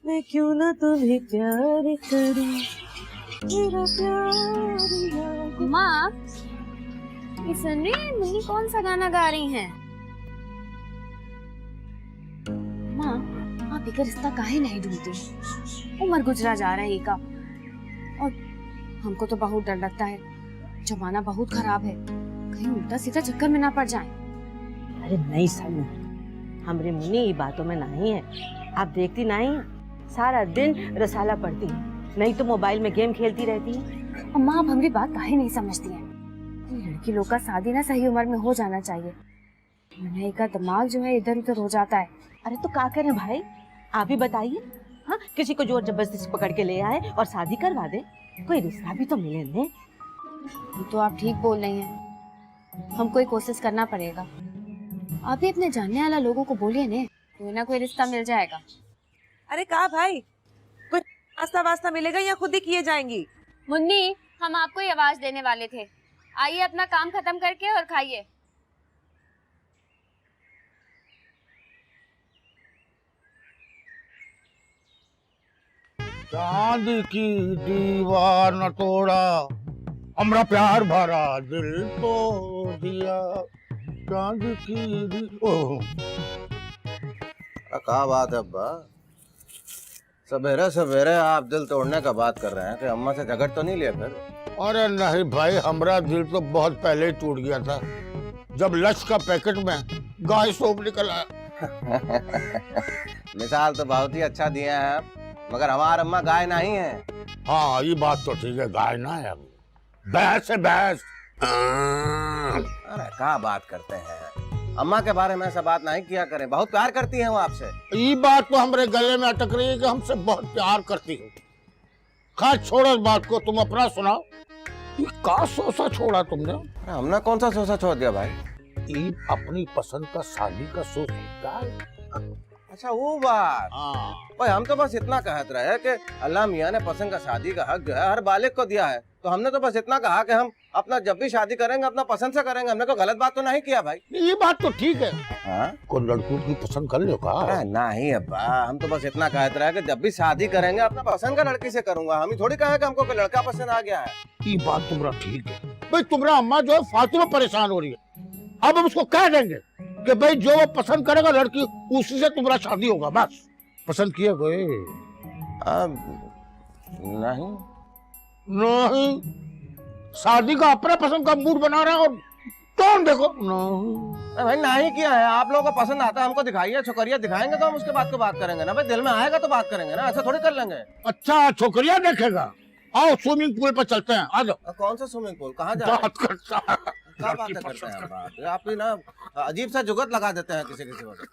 मैं क्यों ना तुम्हें प्यार करूं, मेरा प्यार। माँ, ये सुन रही है मुन्नी कौन सा गाना गा रही हैं? माँ, आप एक रिश्ता काहे नहीं ढूंढती? उम्र गुजरा जा रहा है का, और हमको तो बहुत डर लगता है। जमाना बहुत खराब है, कहीं उल्टा सीधा चक्कर में ना पड़ जाए। अरे नहीं सानू, हमरे मुन्नी ये बातों में नहीं है। आप देखती नहीं, सारा दिन रसाला पढ़ती है, नहीं तो मोबाइल में गेम खेलती रहती है। अम्मा, आप हमारी बात काहे नहीं समझती हैं? लड़की लोग का शादी ना सही उम्र में हो जाना चाहिए। मुन्नी का दिमाग जो है इधर उधर हो जाता है। अरे तो क्या करें भाई, आप ही बताइए। हाँ, किसी को जोर जबरदस्ती से पकड़ के ले आए और शादी करवा दे, कोई रिश्ता भी तो मिले ने। ये तो आप ठीक बोल रही हैं, हमको कोशिश करना पड़ेगा। आप भी अपने जानने वाला लोगों को बोलिए ने, कोई ना कोई रिश्ता मिल जाएगा। अरे कहा भाई, कुछ नाश्ता वास्ता मिलेगा या खुद ही किए जाएंगी? मुन्नी, हम आपको ही आवाज देने वाले थे। आइए अपना काम खत्म करके और खाइए। चांद की दीवार न तोड़ा, हमरा प्यार भरा दिल तो दिया। चांद की ओह, क्या बात है अब्बा, सवेरे सवेरे आप दिल तोड़ने का बात कर रहे हैं कि अम्मा से झगड़ तो नहीं लिया फिर? अरे नहीं भाई, हमरा दिल तो बहुत पहले ही टूट गया था जब लश का पैकेट में गाय सोप निकल आया। मिसाल तो बहुत ही अच्छा दिए हैं आप, मगर हमारा अम्मा गाय नहीं है। हाँ ये बात तो ठीक है, गाय ना है, भैंस है भैंस। अरे क्या बात करते हैं, अम्मा के बारे में ऐसा बात नहीं किया करें, बहुत प्यार करती हैं वो आपसे। ये बात तो हमारे गले में अटक रही है कि हमसे बहुत प्यार करती हो। खैर छोड़ो इस बात को, तुम अपना सुनाओ। ये का सोचा छोड़ा तुमने? हमने कौन सा सोचा छोड़ दिया भाई? ये अपनी पसंद का शादी का सोच क्या है? अच्छा वो बात। हाँ। भाई हम तो बस इतना कहते रहे कि अल्लाह मियाँ ने पसंद का शादी का हक जो है हर बालिग को दिया है, तो हमने तो बस इतना कहा कि हम अपना जब भी शादी करेंगे अपना पसंद से करेंगे। हमने तो गलत बात तो नहीं किया भाई। ये बात तो ठीक है। हाँ? कोई लड़की की पसंद कर लो का? नहीं अब्बा, हम तो बस इतना कहते रहे कि जब भी शादी करेंगे अपना पसंद का लड़की से करूंगा। हम ही थोड़ी कहा कि हमको कोई लड़का पसंद आ गया है। ये बात तुम्हारा ठीक है भाई, तुम्हारा अम्मा जो है फालतू में परेशान हो रही है। अब हम उसको कह देंगे कि भाई जो वो पसंद करेगा लड़की उसी से तुम्हारा शादी होगा। बस पसंद किया कोई? नहीं नहीं, शादी का अपना पसंद का मूड बना रहा है और कौन देखो नहीं। भाई नहीं किया है। आप लोगों को पसंद आता है हमको दिखाइए, छोकरिया दिखाएंगे तो हम उसके बाद को बात करेंगे ना भाई। दिल में आएगा तो बात करेंगे ना, ऐसा थोड़ी कर लेंगे। अच्छा छोकरिया देखेगा, आओ स्विमिंग पूल पर चलते हैं, आ जाओ। कौन सा स्विमिंग पूल, कहाँ जा रहे हैं? बात करता है। क्या बात करते हैं आप ही ना, अजीब सा जुगत लगा देते हैं किसी किसी वक्त।